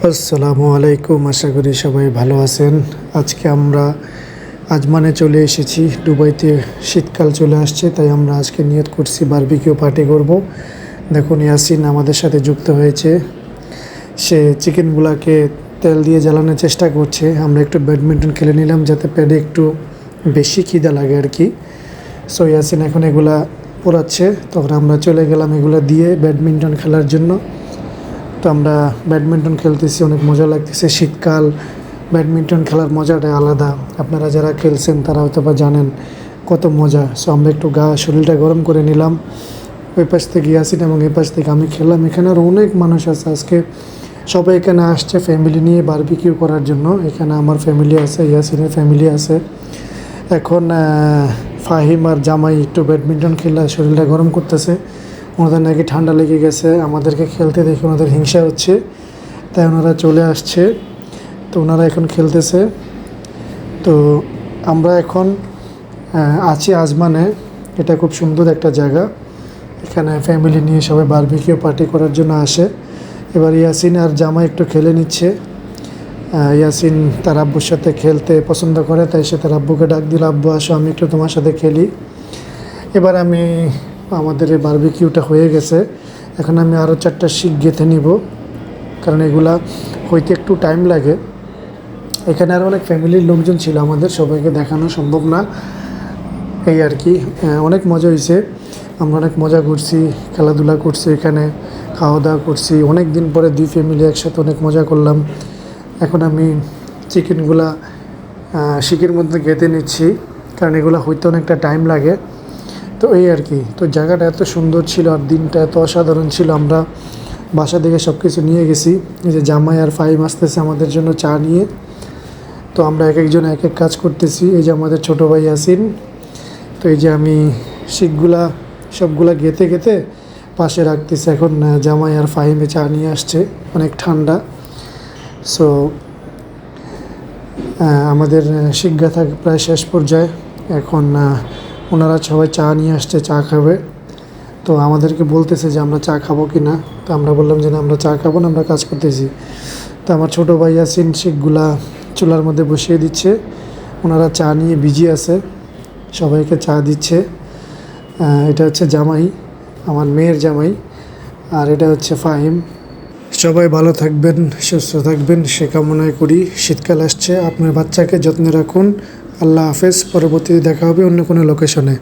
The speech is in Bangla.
আসসালামু আলাইকুম, আশা করি সবাই ভালো আছেন। আজকে আমরা আজমানে চলে এসেছি। দুবাইতে শীতকাল চলে আসছে, তাই আমরা আজকে নিয়ত করছি বারবিকিউ পার্টি করব। দেখুন, ইয়াসিন আমাদের সাথে যুক্ত হয়েছে। সে চিকেনগুলোকে তেল দিয়ে জ্বালানোর চেষ্টা করছে। আমরা একটু ব্যাডমিন্টন খেলে নিলাম যাতে পেটে একটু বেশি খিদা লাগে আর কি। সো ইয়াসিন এখন এগুলা পোড়াচ্ছে, তখন আমরা চলে গেলাম এগুলো দিয়ে ব্যাডমিন্টন খেলার জন্য। তো আমরা ব্যাডমিন্টন খেলতেছি, অনেক মজা লাগতেছে। শীতকাল ব্যাডমিন্টন খেলার মজাটাই আলাদা। আপনারা যারা খেলছেন তারা হয়তো বা জানেন কত মজা। সো আমরা একটু শরীরটা গরম করে নিলাম। ওই পাশ থেকে ইয়াসিন এবং এই পাশ থেকে আমি খেললাম। এখানে আরও অনেক মানুষ আছে। আজকে সবাই এখানে আসছে ফ্যামিলি নিয়ে বারবিকিউ করার জন্য। এখানে আমার ফ্যামিলি আছে, ইয়াসিনের ফ্যামিলি আছে। এখন ফাহিম আর জামাই একটু ব্যাডমিন্টন খেলে শরীরটা গরম করতেছে। ওনাদের নাকি ঠান্ডা লেগে গেছে, আমাদেরকে খেলতে দেখে ওনাদের হিংসা হচ্ছে, তাই ওনারা চলে আসছে। তো ওনারা এখন খেলতেছে। তো আমরা এখন আছি আজমানে। এটা খুব সুন্দর একটা জায়গা। এখানে ফ্যামিলি নিয়ে সবাই বারবিকিউ পার্টি করার জন্য আসে। এবার ইয়াসিন আর জামা একটু খেলে নিচ্ছে। ইয়াসিন তার আব্বুর সাথে খেলতে পছন্দ করে, তাই সে তার আব্বুকে ডাক দিল, আব্বু আসো, আমি একটু তোমার সাথে খেলি। এবার আমাদের এই বারবিকিউটা হয়ে গেছে। এখন আমি আরও 4টা শিক গেঁথে নিব, কারণ এগুলা হইতে একটু টাইম লাগে। এখানে আরও অনেক ফ্যামিলির লোকজন ছিল, আমাদের সবাইকে দেখানো সম্ভব না, এই আর কি। অনেক মজা হয়েছে, আমরা অনেক মজা করছি, খেলাধুলা করছি, এখানে খাওয়া দাওয়া করছি। অনেক দিন পরে 2 ফ্যামিলি একসাথে অনেক মজা করলাম। এখন আমি চিকেনগুলা শিকের মধ্যে গেঁথে নিচ্ছি, কারণ এগুলো হইতে অনেকটা টাইম লাগে। তো এই আর কি। তো জায়গাটা এত সুন্দর ছিল আর দিনটা এত অসাধারণ ছিল। আমরা বাসা থেকে সব কিছু নিয়ে গেছি। এই যে জামাই আর ফাহিম আসতেছে আমাদের জন্য চা নিয়ে। তো আমরা এক একজন এক এক কাজ করতেছি। এই যে আমাদের ছোটো ভাই ইয়াসিন। তো এই যে আমি শিকগুলা সবগুলা গেঁথে গেঁথে পাশে রাখতেছি। এখন জামাই আর ফাহিমে চা নিয়ে আসছে, অনেক ঠান্ডা। সো আমাদের শিক গাঁথা প্রায় শেষ পর্যায়ে। এখন ওনারা সবাই চা নিয়ে আসছে, চা খাবে। তো আমাদেরকে বলতেছে যে আমরা চা খাবো কি না। তো আমরা বললাম যে না, আমরা চা খাবো না, আমরা কাজ করতেছি। তো আমার ছোটো ভাই ইয়াসিন শিকগুলা চুলার মধ্যে বসিয়ে দিচ্ছে। ওনারা চা নিয়ে বিজি আছে, সবাইকে চা দিচ্ছে। এটা হচ্ছে জামাই, আমার মেয়ের জামাই, আর এটা হচ্ছে ফাহিম। সবাই ভালো থাকবেন, সুস্থ থাকবেন সে কামনায় করি। শীতকাল আসছে, আপনার বাচ্চাকে যত্নে রাখুন। আল্লাহ হাফেজ। পরবর্তীতে দেখা হবে অন্য কোনো লোকেশনে।